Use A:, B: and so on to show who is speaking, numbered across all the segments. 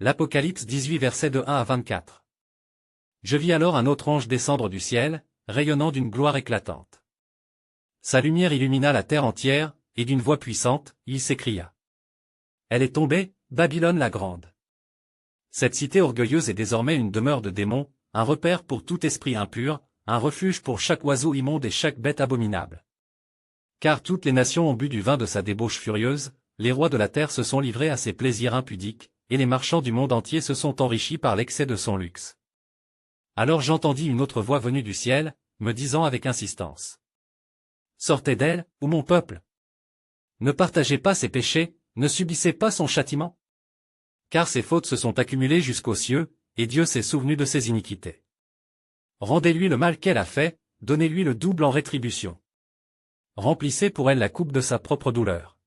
A: L'Apocalypse 18 versets de 1 à 24. Je vis alors un autre ange descendre du ciel, rayonnant d'une gloire éclatante. Sa lumière illumina la terre entière, et d'une voix puissante, il s'écria. Elle est tombée, Babylone la grande. Cette cité orgueilleuse est désormais une demeure de démons, un repère pour tout esprit impur, un refuge pour chaque oiseau immonde et chaque bête abominable. Car toutes les nations ont bu du vin de sa débauche furieuse, les rois de la terre se sont livrés à ses plaisirs impudiques, et les marchands du monde entier se sont enrichis par l'excès de son luxe. Alors j'entendis une autre voix venue du ciel, me disant avec insistance. Sortez d'elle, ô mon peuple. Ne partagez pas ses péchés, ne subissez pas son châtiment. Car ses fautes se sont accumulées jusqu'aux cieux, et Dieu s'est souvenu de ses iniquités. Rendez-lui le mal qu'elle a fait, donnez-lui le double en rétribution. Remplissez pour elle la coupe de sa propre douleur.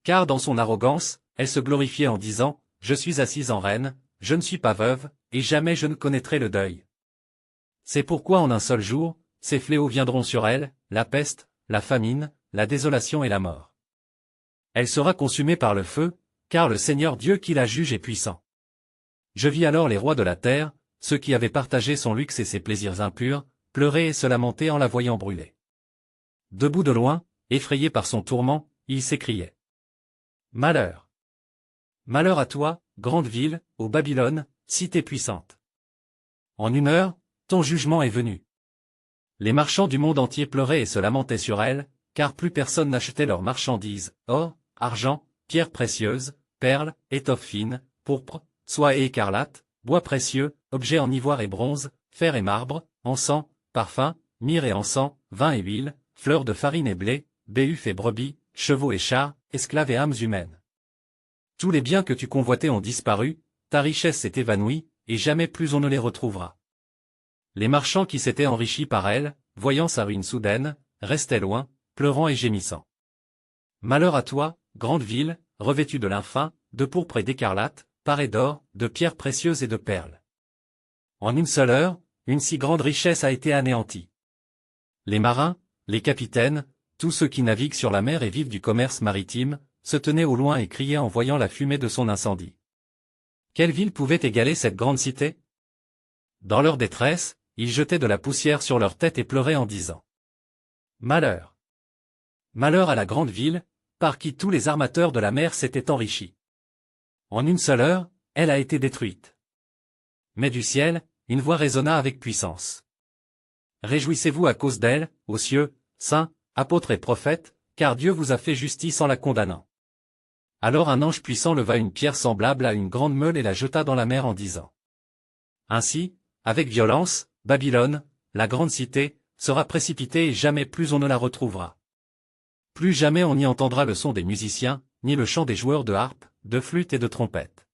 A: Car dans son arrogance, elle se glorifiait en disant, je suis assise en reine, je ne suis pas veuve, et jamais je ne connaîtrai le deuil. C'est pourquoi en un seul jour, ces fléaux viendront sur elle, la peste, la famine, la désolation et la mort. Elle sera consumée par le feu, car le Seigneur Dieu qui la juge est puissant. Je vis alors les rois de la terre, ceux qui avaient partagé son luxe et ses plaisirs impurs, pleurer et se lamenter en la voyant brûler. Debout de loin, effrayés par son tourment, ils s'écriaient. Malheur! Malheur à toi, grande ville, ô Babylone, cité puissante. En une heure, ton jugement est venu. Les marchands du monde entier pleuraient et se lamentaient sur elle, car plus personne n'achetait leurs marchandises, or, argent, pierres précieuses, perles, étoffes fines, pourpre, soie et écarlate, bois précieux, objets en ivoire et bronze, fer et marbre, encens, parfum, myrrhe et encens, vin et huile, fleurs de farine et blé, béhuf et brebis, chevaux et chars, esclaves et âmes humaines. Tous les biens que tu convoitais ont disparu, ta richesse s'est évanouie, et jamais plus on ne les retrouvera. Les marchands qui s'étaient enrichis par elle, voyant sa ruine soudaine, restaient loin, pleurant et gémissant. Malheur à toi, grande ville, revêtue de lin fin, de pourpre et d'écarlate, parée d'or, de pierres précieuses et de perles. En une seule heure, une si grande richesse a été anéantie. Les marins, les capitaines, tous ceux qui naviguent sur la mer et vivent du commerce maritime, se tenaient au loin et criaient en voyant la fumée de son incendie. Quelle ville pouvait égaler cette grande cité? Dans leur détresse, ils jetaient de la poussière sur leur tête et pleuraient en disant. Malheur! Malheur à la grande ville, par qui tous les armateurs de la mer s'étaient enrichis. En une seule heure, elle a été détruite. Mais du ciel, une voix résonna avec puissance. Réjouissez-vous à cause d'elle, ô cieux, saints, apôtres et prophètes, car Dieu vous a fait justice en la condamnant. Alors un ange puissant leva une pierre semblable à une grande meule et la jeta dans la mer en disant. Ainsi, avec violence, Babylone, la grande cité, sera précipitée et jamais plus on ne la retrouvera. Plus jamais on n'y entendra le son des musiciens, ni le chant des joueurs de harpe, de flûte et de trompette.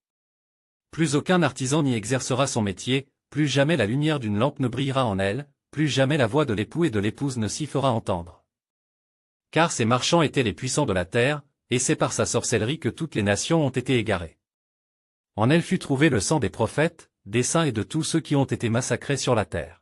A: Plus aucun artisan n'y exercera son métier, plus jamais la lumière d'une lampe ne brillera en elle, plus jamais la voix de l'époux et de l'épouse ne s'y fera entendre. Car ces marchands étaient les puissants de la terre, et c'est par sa sorcellerie que toutes les nations ont été égarées. En elle fut trouvé le sang des prophètes, des saints et de tous ceux qui ont été massacrés sur la terre.